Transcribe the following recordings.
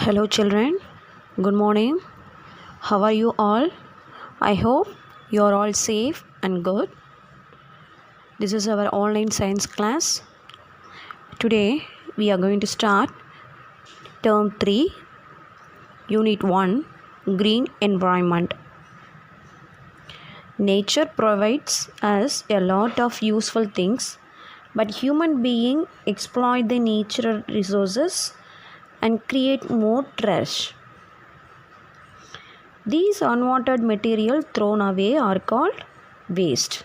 Hello, children. Good morning. How are you all? I hope you are all safe and good. This is our online science class. Today, we are going to start Term 3, Unit 1, Green Environment. Nature provides us a lot of useful things, but human beings exploit the natural resources and create more trash. These unwanted material thrown away are called waste.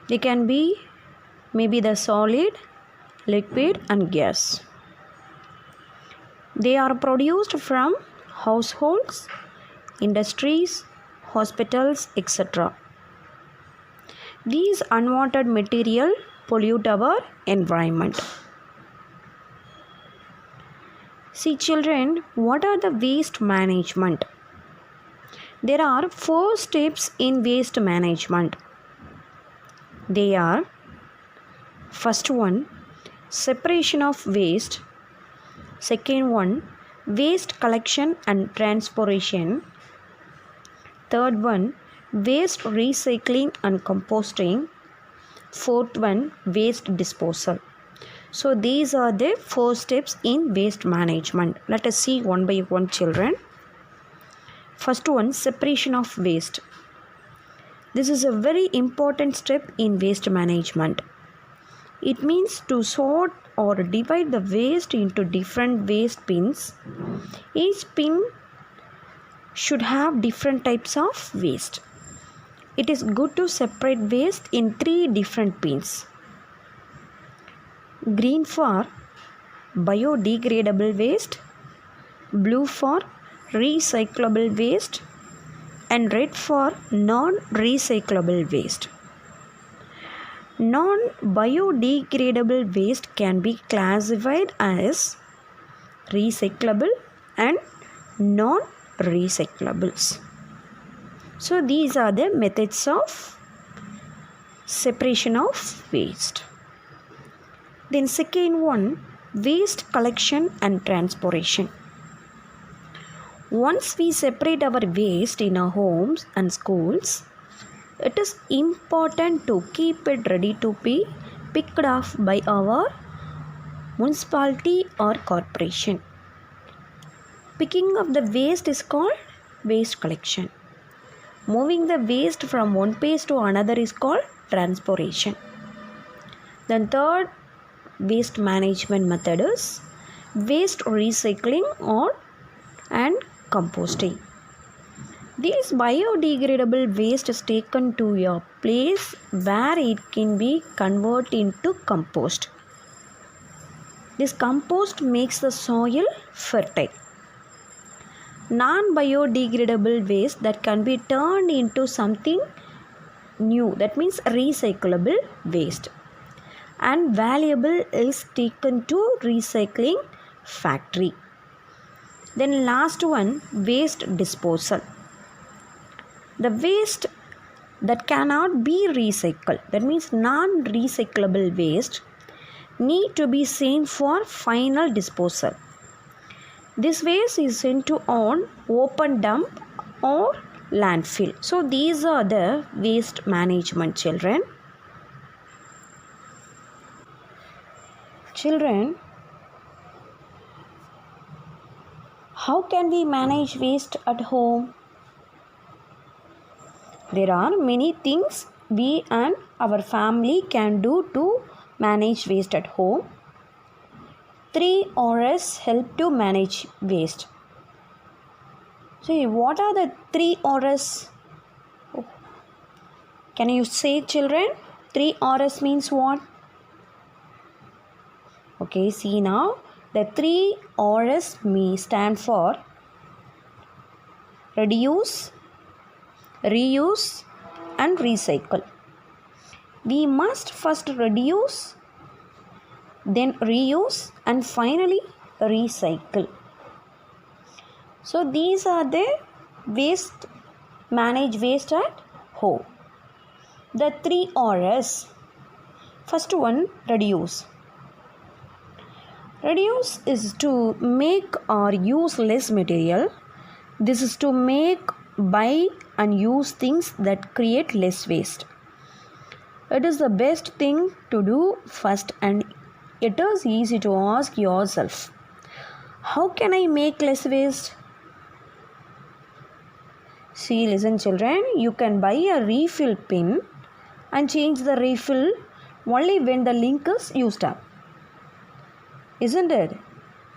They can be maybe the solid, liquid and gas. They are produced from households, industries, hospitals, etc. These unwanted material pollute our environment. See children, what are the waste management? There are 4 steps in waste management. They are: first one, separation of waste. Second one, waste collection and transportation. Third one, waste recycling and composting. Fourth one, waste disposal. So these are the 4 steps in waste management. Let us see one by one, children. First one, separation of waste. This is a very important step in waste management. It means to sort or divide the waste into different waste bins. Each bin should have different types of waste. It is good to separate waste in 3 different bins. Green for biodegradable waste, blue for recyclable waste, and red for non-recyclable waste. Non-biodegradable waste can be classified as recyclable and non-recyclables. So these are the methods of separation of waste. Then second one, waste collection and transportation. Once we separate our waste in our homes and schools, it is important to keep it ready to be picked up by our municipality or corporation. Picking up the waste is called waste collection. Moving the waste from one place to another is called transportation. Then third waste management method is waste recycling and composting. This biodegradable waste is taken to a place where it can be converted into compost. This compost makes the soil fertile. Non-biodegradable waste that can be turned into something new, that means recyclable waste, and valuable is taken to recycling factory. Then last one, waste disposal. The waste that cannot be recycled, that means non-recyclable waste, need to be sent for final disposal. This waste is sent to on open dump or landfill. So these are the waste management, children. Children, how can we manage waste at home? There are many things we and our family can do to manage waste at home. 3 R's help to manage waste. See, what are the 3 R's? Can you say, children? 3 R's means what? Okay, see now. The 3 R's stand for reduce, reuse and recycle. We must first reduce, then reuse and finally recycle. So these are the manage waste at home. The 3 R's. First one, reduce. Reduce is to make or use less material. This is to make, buy and use things that create less waste. It is the best thing to do first, and it is easy to ask yourself, how can I make less waste? See, listen children, you can buy a refill pin and change the refill only when the link is used up. Isn't it?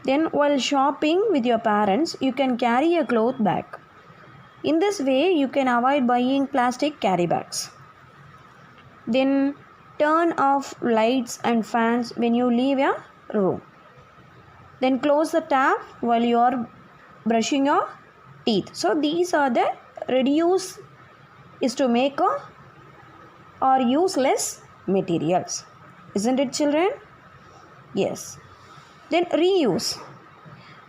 Then while shopping with your parents, you can carry a cloth bag. In this way, you can avoid buying plastic carry bags. Then turn off lights and fans when you leave your room. Then close the tap while you are brushing your teeth. So these are the reduce is to make or use less materials. Isn't it children? Yes. Then reuse.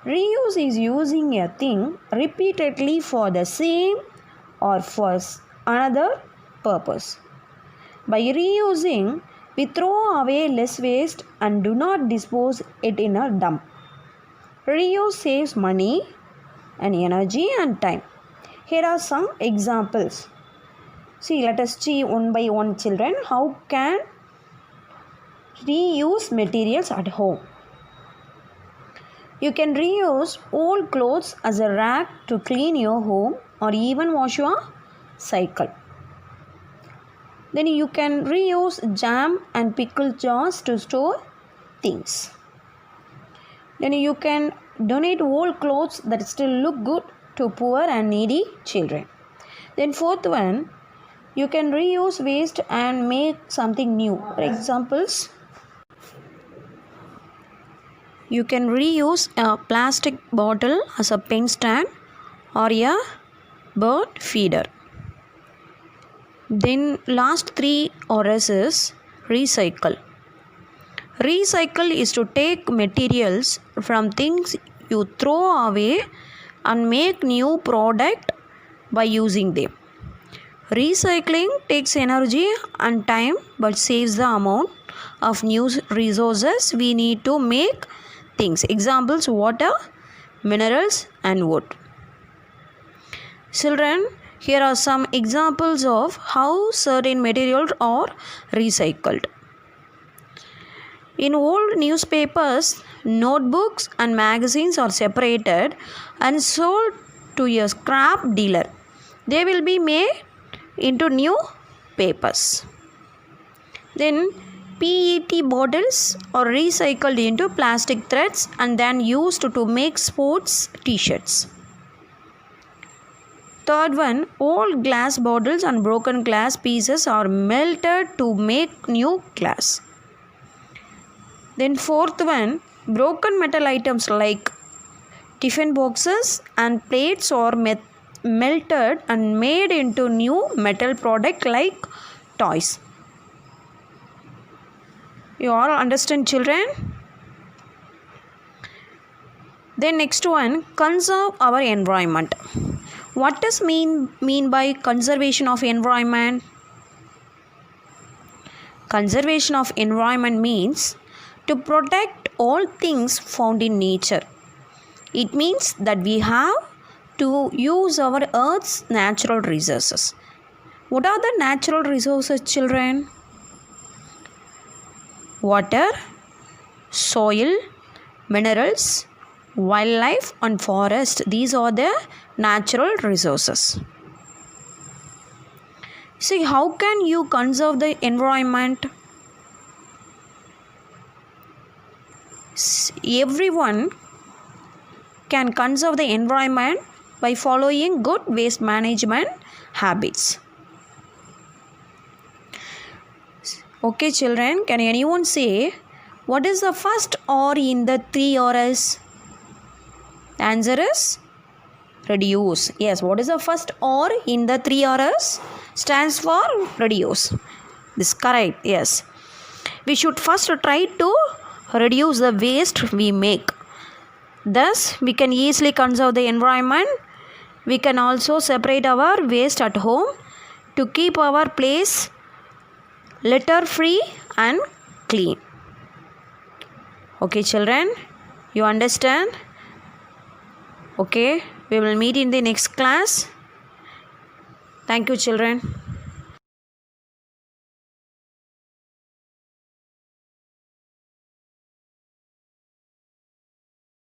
Reuse is using a thing repeatedly for the same or for another purpose. By reusing, we throw away less waste and do not dispose it in a dump. Reuse saves money and energy and time. Here are some examples. See, let us see one by one children how can reuse materials at home. You can reuse old clothes as a rag to clean your home or even wash your cycle. Then you can reuse jam and pickle jars to store things. Then you can donate old clothes that still look good to poor and needy children. Then fourth one, you can reuse waste and make something new. For examples, you can reuse a plastic bottle as a pen stand or a bird feeder. Then last three R's is recycle. Recycle is to take materials from things you throw away and make new product by using them. Recycling takes energy and time but saves the amount of new resources we need to make things. Examples, water, minerals and wood. Children, here are some examples of how certain materials are recycled. In old newspapers, notebooks and magazines are separated and sold to a scrap dealer. They will be made into new papers. Then PET bottles are recycled into plastic threads and then used to make sports t-shirts. Third one, old glass bottles and broken glass pieces are melted to make new glass. Then fourth one, broken metal items like tiffin boxes and plates are melted and made into new metal product like toys. You all understand children? Then next one, conserve our environment. What does mean by conservation of environment? Conservation of environment means to protect all things found in nature. It means that we have to use our earth's natural resources. What are the natural resources, children? Water, soil, minerals, wildlife and forest. These are the natural resources. See, how can you conserve the environment? Everyone can conserve the environment by following good waste management habits. Okay children, can anyone say what is the first R in the 3 R's? The answer is reduce. Yes, what is the first R in the 3 R's? Stands for reduce. This is correct. Yes. We should first try to reduce the waste we make. Thus, we can easily conserve the environment. We can also separate our waste at home to keep our place litter free and clean. Okay, children, you understand? Okay, we will meet in the next class. Thank you, children.